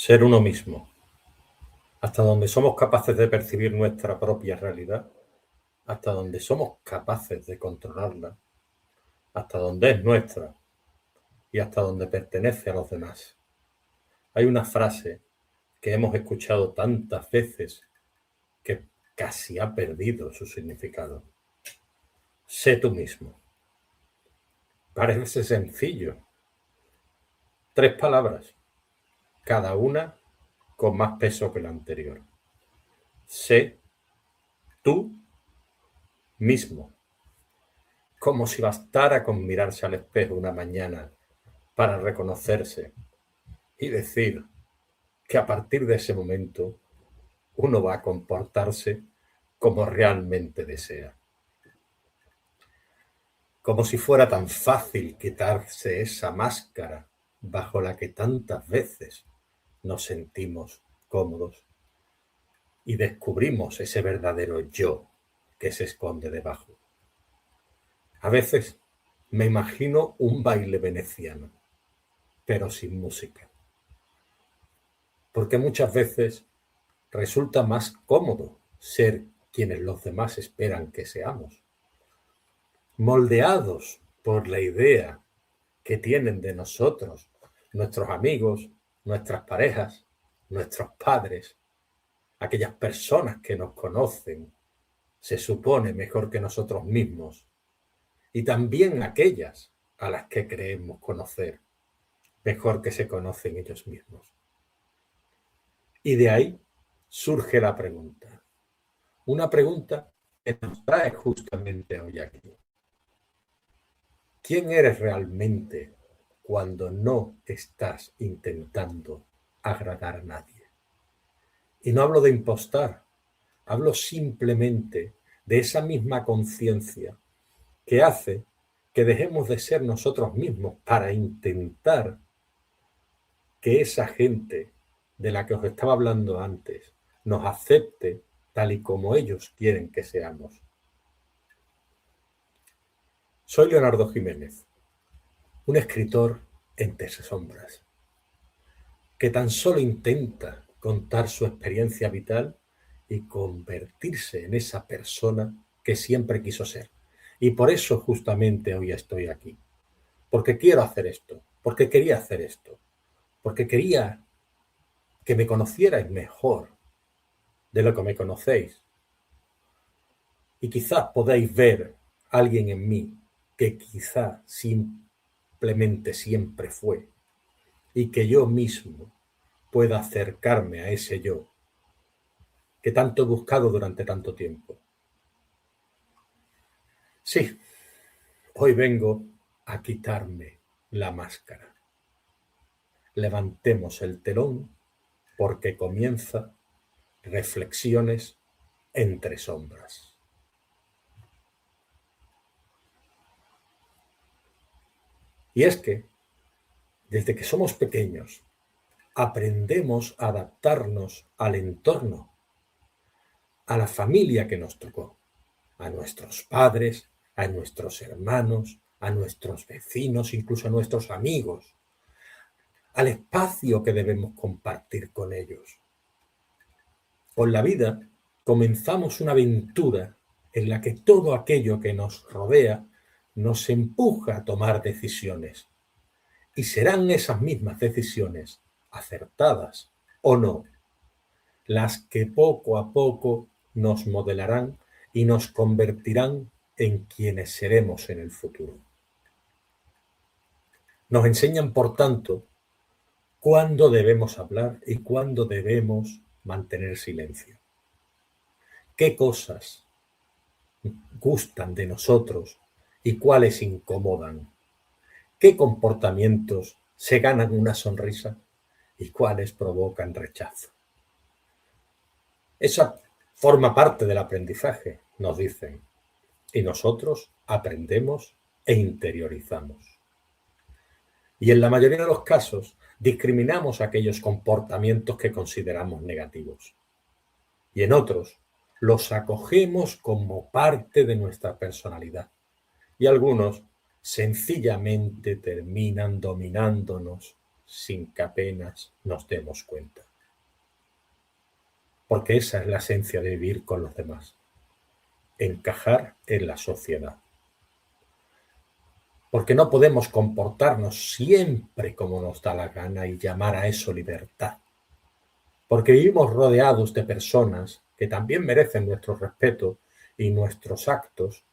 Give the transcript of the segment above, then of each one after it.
Ser uno mismo, hasta donde somos capaces de percibir nuestra propia realidad, hasta donde somos capaces de controlarla, hasta donde es nuestra y hasta donde pertenece a los demás. Hay una frase que hemos escuchado tantas veces que casi ha perdido su significado. Sé tú mismo. Parece sencillo. 3 palabras, cada una con más peso que la anterior. Sé tú mismo. Como si bastara con mirarse al espejo una mañana para reconocerse y decir que a partir de ese momento uno va a comportarse como realmente desea. Como si fuera tan fácil quitarse esa máscara bajo la que tantas veces nos sentimos cómodos y descubrimos ese verdadero yo que se esconde debajo. A veces me imagino un baile veneciano, pero sin música. Porque muchas veces resulta más cómodo ser quienes los demás esperan que seamos, moldeados por la idea que tienen de nosotros, nuestros amigos, nuestras parejas, nuestros padres, aquellas personas que nos conocen, se supone mejor que nosotros mismos, y también aquellas a las que creemos conocer mejor que se conocen ellos mismos. Y de ahí surge la pregunta. Una pregunta que nos trae justamente hoy aquí. ¿Quién eres realmente cuando no estás intentando agradar a nadie? Y no hablo de impostar, hablo simplemente de esa misma conciencia que hace que dejemos de ser nosotros mismos para intentar que esa gente de la que os estaba hablando antes nos acepte tal y como ellos quieren que seamos. Soy Leonardo Jiménez, un escritor entre sombras, que tan solo intenta contar su experiencia vital y convertirse en esa persona que siempre quiso ser. Y por eso justamente hoy estoy aquí. Porque quiero hacer esto, porque quería hacer esto, porque quería que me conocierais mejor de lo que me conocéis. Y quizás podáis ver a alguien en mí que quizá simplemente siempre fue y que yo mismo pueda acercarme a ese yo que tanto he buscado durante tanto tiempo. Sí, hoy vengo a quitarme la máscara. Levantemos el telón porque comienza Reflexiones entre sombras. Y es que, desde que somos pequeños, aprendemos a adaptarnos al entorno, a la familia que nos tocó, a nuestros padres, a nuestros hermanos, a nuestros vecinos, incluso a nuestros amigos, al espacio que debemos compartir con ellos. Con la vida comenzamos una aventura en la que todo aquello que nos rodea nos empuja a tomar decisiones. Y serán esas mismas decisiones, acertadas o no, las que poco a poco nos modelarán y nos convertirán en quienes seremos en el futuro. Nos enseñan, por tanto, cuándo debemos hablar y cuándo debemos mantener silencio. ¿Qué cosas gustan de nosotros y cuáles incomodan? ¿Qué comportamientos se ganan una sonrisa y cuáles provocan rechazo? Esa forma parte del aprendizaje, nos dicen, y nosotros aprendemos e interiorizamos. Y en la mayoría de los casos discriminamos aquellos comportamientos que consideramos negativos. Y en otros los acogemos como parte de nuestra personalidad. Y algunos sencillamente terminan dominándonos sin que apenas nos demos cuenta. Porque esa es la esencia de vivir con los demás. Encajar en la sociedad. Porque no podemos comportarnos siempre como nos da la gana y llamar a eso libertad. Porque vivimos rodeados de personas que también merecen nuestro respeto y nuestros actos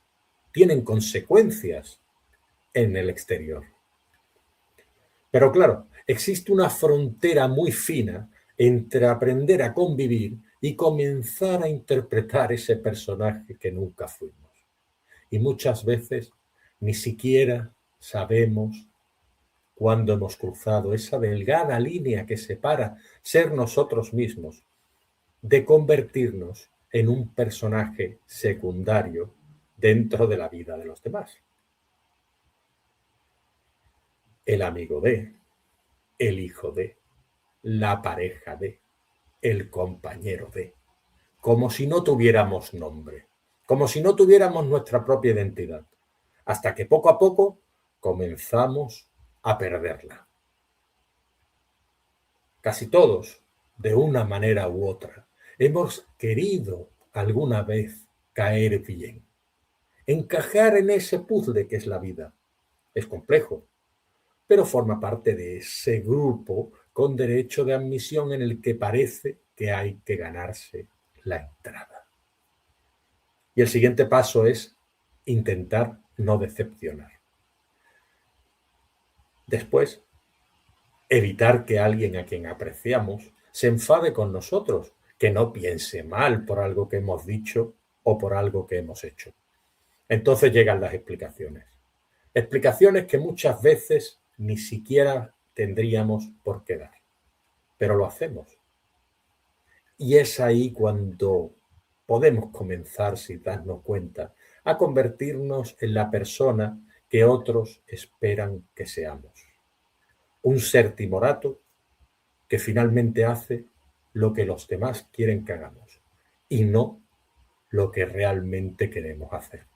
tienen consecuencias en el exterior. Pero claro, existe una frontera muy fina entre aprender a convivir y comenzar a interpretar ese personaje que nunca fuimos. Y muchas veces ni siquiera sabemos cuándo hemos cruzado esa delgada línea que separa ser nosotros mismos de convertirnos en un personaje secundario dentro de la vida de los demás. El amigo de, el hijo de, la pareja de, el compañero de, como si no tuviéramos nombre, como si no tuviéramos nuestra propia identidad, hasta que poco a poco comenzamos a perderla. Casi todos, de una manera u otra, hemos querido alguna vez caer bien, encajar en ese puzzle que es la vida. Es complejo, pero forma parte de ese grupo con derecho de admisión en el que parece que hay que ganarse la entrada. Y el siguiente paso es intentar no decepcionar. Después, evitar que alguien a quien apreciamos se enfade con nosotros, que no piense mal por algo que hemos dicho o por algo que hemos hecho. Entonces llegan las explicaciones. Explicaciones que muchas veces ni siquiera tendríamos por qué dar, pero lo hacemos. Y es ahí cuando podemos comenzar, sin darnos cuenta, a convertirnos en la persona que otros esperan que seamos. Un ser timorato que finalmente hace lo que los demás quieren que hagamos y no lo que realmente queremos hacer.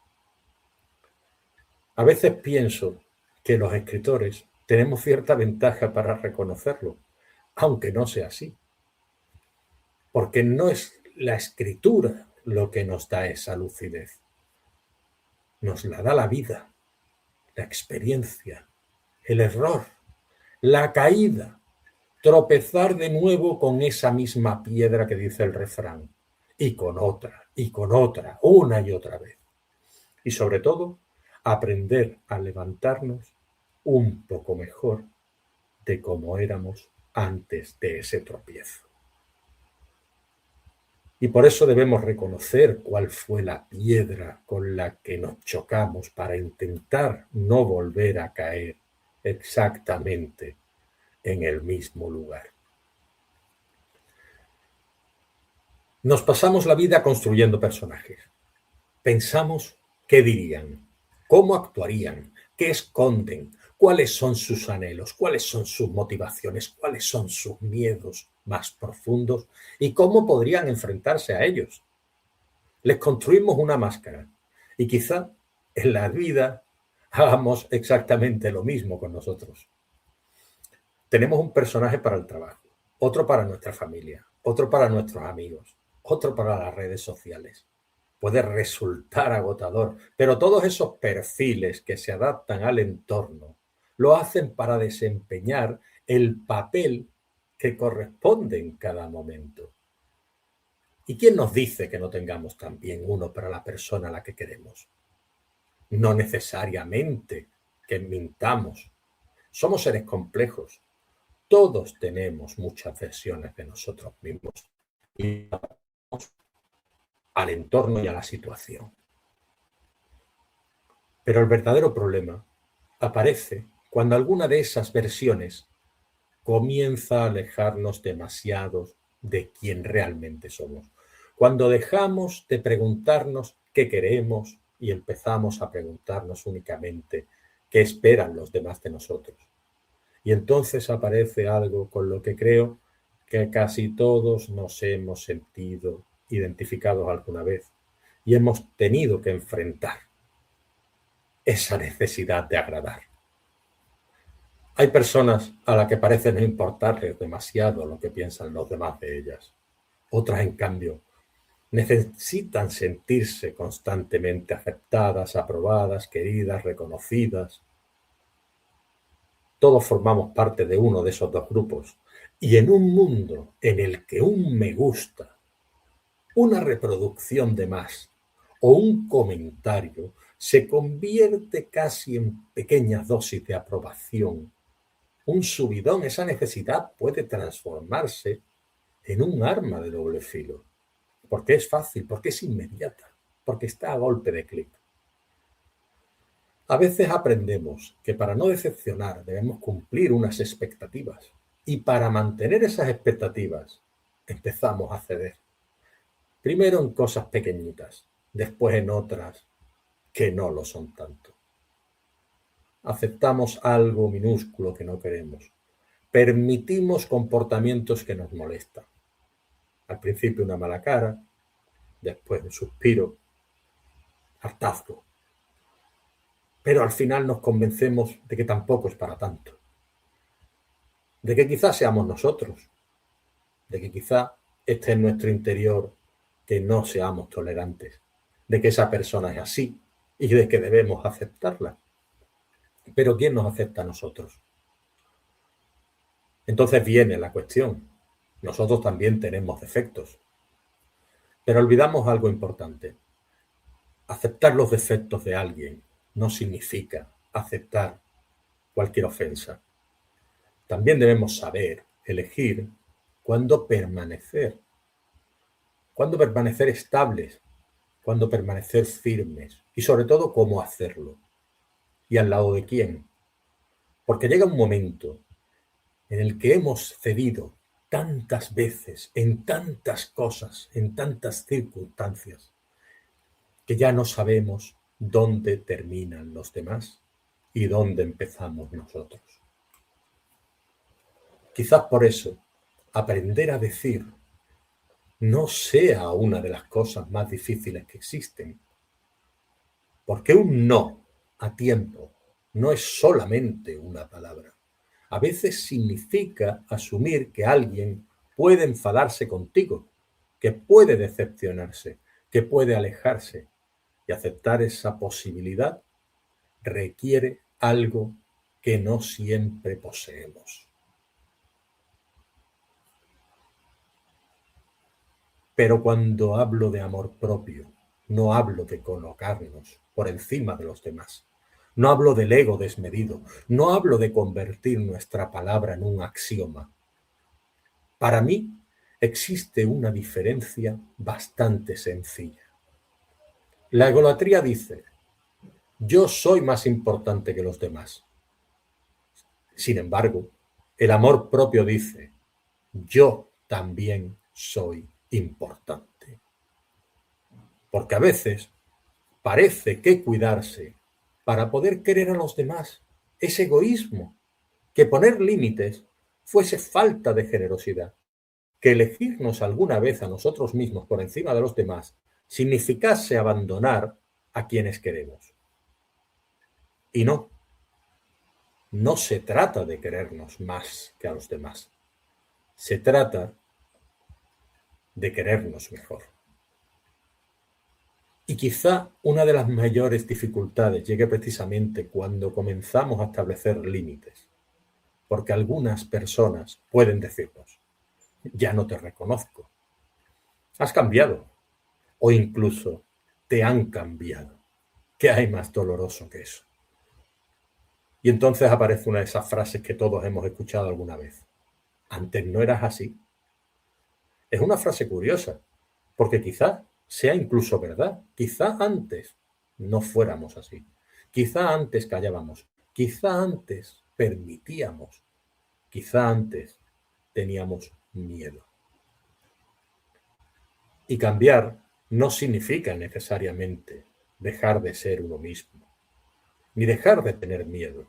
A veces pienso que los escritores tenemos cierta ventaja para reconocerlo, aunque no sea así. Porque no es la escritura lo que nos da esa lucidez. Nos la da la vida, la experiencia, el error, la caída, tropezar de nuevo con esa misma piedra que dice el refrán, y con otra, una y otra vez. Y sobre todo, aprender a levantarnos un poco mejor de cómo éramos antes de ese tropiezo. Y por eso debemos reconocer cuál fue la piedra con la que nos chocamos para intentar no volver a caer exactamente en el mismo lugar. Nos pasamos la vida construyendo personajes. Pensamos qué dirían, cómo actuarían, qué esconden, cuáles son sus anhelos, cuáles son sus motivaciones, cuáles son sus miedos más profundos y cómo podrían enfrentarse a ellos. Les construimos una máscara y quizá en la vida hagamos exactamente lo mismo con nosotros. Tenemos un personaje para el trabajo, otro para nuestra familia, otro para nuestros amigos, otro para las redes sociales. Puede resultar agotador, pero todos esos perfiles que se adaptan al entorno lo hacen para desempeñar el papel que corresponde en cada momento. ¿Y quién nos dice que no tengamos también uno para la persona a la que queremos? No necesariamente que mintamos. Somos seres complejos. Todos tenemos muchas versiones de nosotros mismos y al entorno y a la situación. Pero el verdadero problema aparece cuando alguna de esas versiones comienza a alejarnos demasiado de quien realmente somos. Cuando dejamos de preguntarnos qué queremos y empezamos a preguntarnos únicamente qué esperan los demás de nosotros. Y entonces aparece algo con lo que creo que casi todos nos hemos sentido identificados alguna vez y hemos tenido que enfrentar esa necesidad de agradar. Hay personas a las que parece no importarles demasiado lo que piensan los demás de ellas. Otras, en cambio, necesitan sentirse constantemente aceptadas, aprobadas, queridas, reconocidas. Todos formamos parte de uno de esos dos grupos. Y en un mundo en el que un me gusta, una reproducción de más o un comentario se convierte casi en pequeñas dosis de aprobación, un subidón, esa necesidad puede transformarse en un arma de doble filo. Porque es fácil, porque es inmediata, porque está a golpe de clic. A veces aprendemos que para no decepcionar debemos cumplir unas expectativas y para mantener esas expectativas empezamos a ceder. Primero en cosas pequeñitas, después en otras que no lo son tanto. Aceptamos algo minúsculo que no queremos. Permitimos comportamientos que nos molestan. Al principio una mala cara, después un suspiro, hartazgo. Pero al final nos convencemos de que tampoco es para tanto. De que quizás seamos nosotros. De que quizá esté en nuestro interior que no seamos tolerantes. De que esa persona es así y de que debemos aceptarla. Pero ¿quién nos acepta a nosotros? Entonces viene la cuestión. Nosotros también tenemos defectos. Pero olvidamos algo importante. Aceptar los defectos de alguien no significa aceptar cualquier ofensa. También debemos saber elegir cuándo permanecer estables, cuándo permanecer firmes y sobre todo cómo hacerlo y al lado de quién. Porque llega un momento en el que hemos cedido tantas veces, en tantas cosas, en tantas circunstancias, que ya no sabemos dónde terminan los demás y dónde empezamos nosotros. Quizás por eso, aprender a decir no sea una de las cosas más difíciles que existen. Porque un no a tiempo no es solamente una palabra. A veces significa asumir que alguien puede enfadarse contigo, que puede decepcionarse, que puede alejarse. Y aceptar esa posibilidad requiere algo que no siempre poseemos. Pero cuando hablo de amor propio, no hablo de colocarnos por encima de los demás. No hablo del ego desmedido. No hablo de convertir nuestra palabra en un axioma. Para mí existe una diferencia bastante sencilla. La egolatría dice, yo soy más importante que los demás. Sin embargo, el amor propio dice, yo también soy importante. Porque a veces parece que cuidarse para poder querer a los demás es egoísmo, que poner límites fuese falta de generosidad, que elegirnos alguna vez a nosotros mismos por encima de los demás significase abandonar a quienes queremos. Y no, no se trata de querernos más que a los demás, se trata de querernos mejor. Y quizá una de las mayores dificultades llegue precisamente cuando comenzamos a establecer límites, porque algunas personas pueden decirnos, ya no te reconozco, has cambiado, o incluso te han cambiado. ¿Qué hay más doloroso que eso? Y entonces aparece una de esas frases que todos hemos escuchado alguna vez. Antes no eras así. Es una frase curiosa, porque quizá sea incluso verdad. Quizá antes no fuéramos así. Quizá antes callábamos. Quizá antes permitíamos. Quizá antes teníamos miedo. Y cambiar no significa necesariamente dejar de ser uno mismo, ni dejar de tener miedo.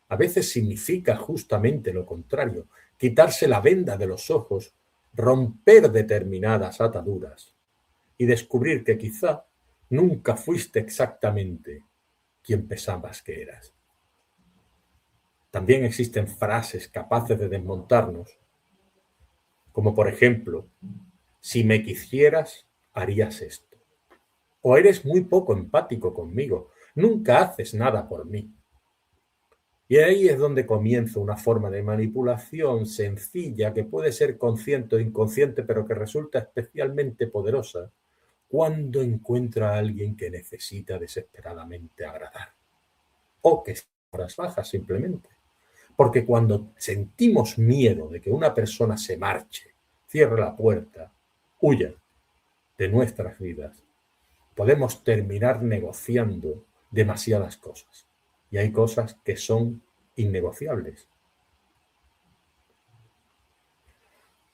A veces significa justamente lo contrario, quitarse la venda de los ojos, romper determinadas ataduras y descubrir que quizá nunca fuiste exactamente quien pensabas que eras. También existen frases capaces de desmontarnos, como por ejemplo, si me quisieras, harías esto. O eres muy poco empático conmigo, nunca haces nada por mí. Y ahí es donde comienza una forma de manipulación sencilla que puede ser consciente o inconsciente, pero que resulta especialmente poderosa cuando encuentra a alguien que necesita desesperadamente agradar o que está en horas bajas simplemente. Porque cuando sentimos miedo de que una persona se marche, cierre la puerta, huya de nuestras vidas, podemos terminar negociando demasiadas cosas. Y hay cosas que son innegociables.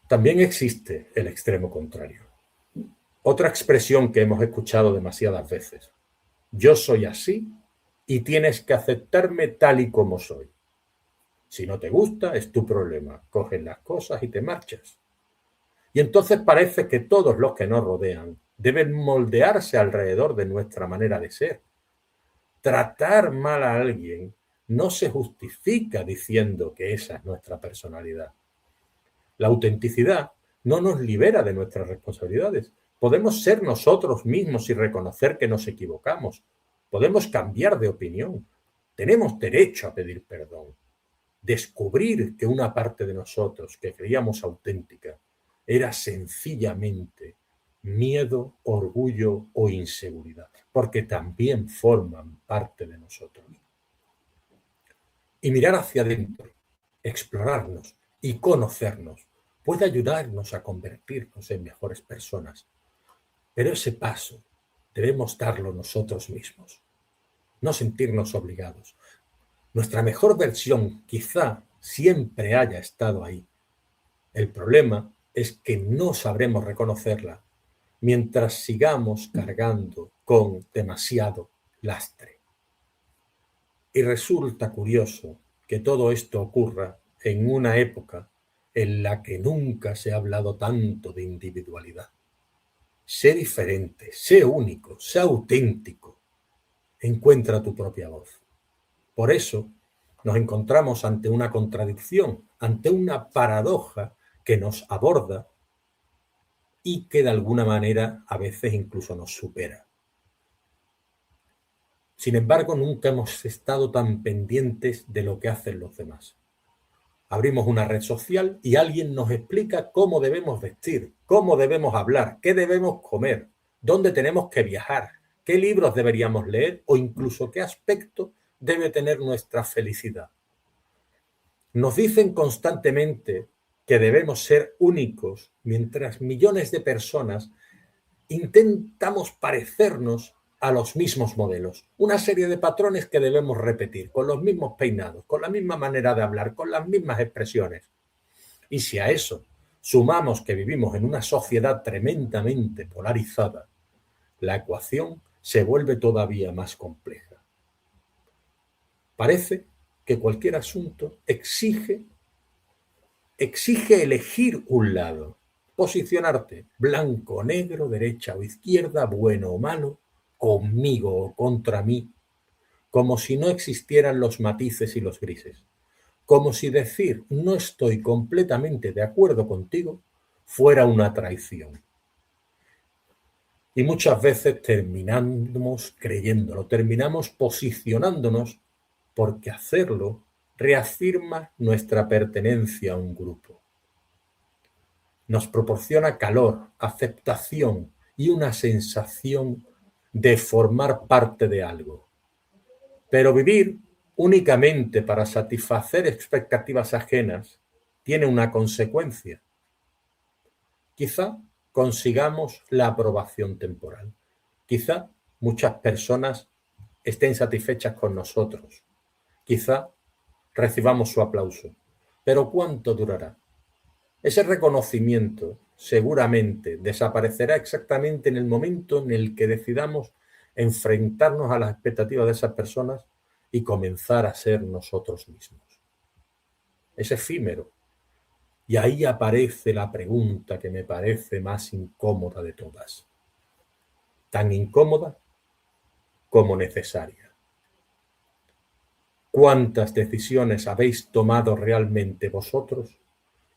También existe el extremo contrario. Otra expresión que hemos escuchado demasiadas veces. Yo soy así y tienes que aceptarme tal y como soy. Si no te gusta, es tu problema. Coges las cosas y te marchas. Y entonces parece que todos los que nos rodean deben moldearse alrededor de nuestra manera de ser. Tratar mal a alguien no se justifica diciendo que esa es nuestra personalidad. La autenticidad no nos libera de nuestras responsabilidades. Podemos ser nosotros mismos y reconocer que nos equivocamos. Podemos cambiar de opinión. Tenemos derecho a pedir perdón. Descubrir que una parte de nosotros que creíamos auténtica era sencillamente miedo, orgullo o inseguridad, porque también forman parte de nosotros. Y mirar hacia adentro, explorarnos y conocernos puede ayudarnos a convertirnos en mejores personas. Pero ese paso debemos darlo nosotros mismos, no sentirnos obligados. Nuestra mejor versión quizá siempre haya estado ahí. El problema es que no sabremos reconocerla mientras sigamos cargando con demasiado lastre. Y resulta curioso que todo esto ocurra en una época en la que nunca se ha hablado tanto de individualidad. Sé diferente, sé único, sé auténtico. Encuentra tu propia voz. Por eso nos encontramos ante una contradicción, ante una paradoja que nos aborda y que de alguna manera a veces incluso nos supera. Sin embargo, nunca hemos estado tan pendientes de lo que hacen los demás. Abrimos una red social y alguien nos explica cómo debemos vestir, cómo debemos hablar, qué debemos comer, dónde tenemos que viajar, qué libros deberíamos leer o incluso qué aspecto debe tener nuestra felicidad. Nos dicen constantemente que debemos ser únicos mientras millones de personas intentamos parecernos a los mismos modelos, una serie de patrones que debemos repetir, con los mismos peinados, con la misma manera de hablar, con las mismas expresiones. Y si a eso sumamos que vivimos en una sociedad tremendamente polarizada, la ecuación se vuelve todavía más compleja. Parece que cualquier asunto exige elegir un lado, posicionarte blanco o negro, derecha o izquierda, bueno o malo, conmigo o contra mí, como si no existieran los matices y los grises, como si decir no estoy completamente de acuerdo contigo fuera una traición. Y muchas veces terminamos creyéndolo, terminamos posicionándonos porque hacerlo reafirma nuestra pertenencia a un grupo. Nos proporciona calor, aceptación y una sensación de formar parte de algo. Pero vivir únicamente para satisfacer expectativas ajenas tiene una consecuencia. Quizá consigamos la aprobación temporal. Quizá muchas personas estén satisfechas con nosotros. Quizá recibamos su aplauso. Pero ¿cuánto durará? Ese reconocimiento seguramente desaparecerá exactamente en el momento en el que decidamos enfrentarnos a las expectativas de esas personas y comenzar a ser nosotros mismos. Es efímero. Y ahí aparece la pregunta que me parece más incómoda de todas. Tan incómoda como necesaria. cuántas decisiones habéis tomado realmente vosotros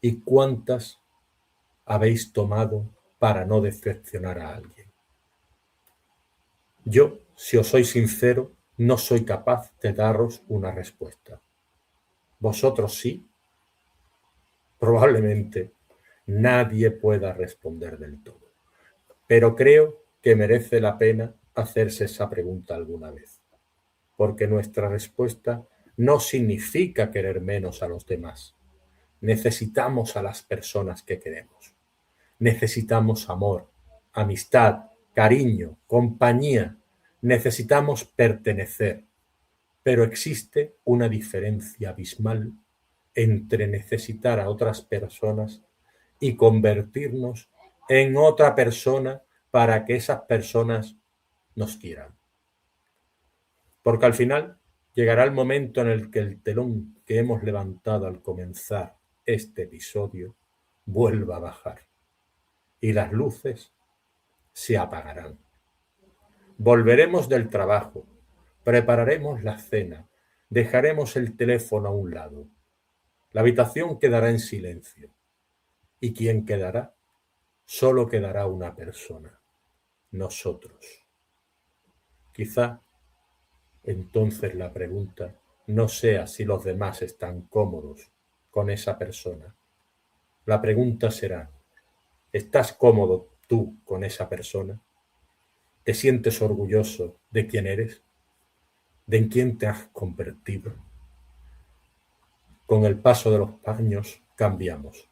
y cuántas habéis tomado para no decepcionar a alguien. Yo, si os soy sincero, no soy capaz de daros una respuesta. Vosotros sí. Probablemente nadie pueda responder del todo, pero creo que merece la pena hacerse esa pregunta alguna vez, porque nuestra respuesta no significa querer menos a los demás. Necesitamos a las personas que queremos. Necesitamos amor, amistad, cariño, compañía. Necesitamos pertenecer, pero existe una diferencia abismal entre necesitar a otras personas y convertirnos en otra persona para que esas personas nos quieran. Porque al final llegará el momento en el que el telón que hemos levantado al comenzar este episodio vuelva a bajar y las luces se apagarán. Volveremos del trabajo, prepararemos la cena, dejaremos el teléfono a un lado. La habitación quedará en silencio. ¿Y quién quedará? Solo quedará una persona, nosotros. Quizá entonces la pregunta no sea si los demás están cómodos con esa persona. La pregunta será, ¿estás cómodo tú con esa persona? ¿Te sientes orgulloso de quién eres? ¿De en quién te has convertido? Con el paso de los años cambiamos.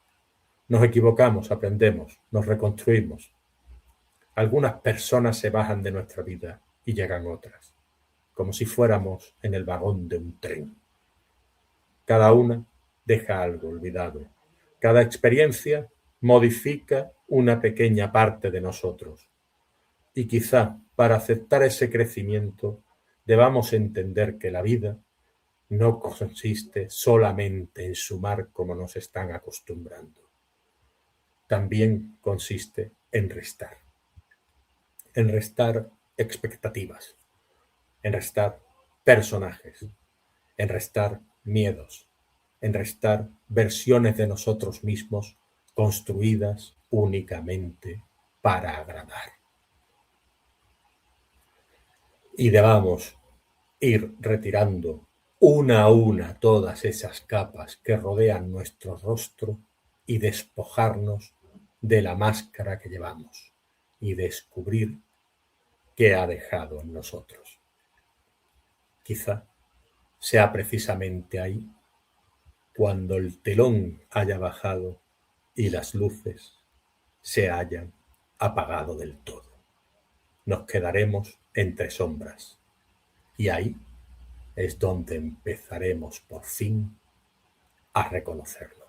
Nos equivocamos, aprendemos, nos reconstruimos. Algunas personas se bajan de nuestra vida y llegan otras, como si fuéramos en el vagón de un tren. Cada una deja algo olvidado. Cada experiencia modifica una pequeña parte de nosotros. Y quizá para aceptar ese crecimiento debamos entender que la vida no consiste solamente en sumar como nos están acostumbrando. También consiste en restar expectativas, en restar personajes, en restar miedos, en restar versiones de nosotros mismos construidas únicamente para agradar. Y debamos ir retirando una a una todas esas capas que rodean nuestro rostro y despojarnos de la máscara que llevamos y descubrir qué ha dejado en nosotros. Quizá sea precisamente ahí cuando el telón haya bajado y las luces se hayan apagado del todo. Nos quedaremos entre sombras y ahí es donde empezaremos por fin a reconocerlo.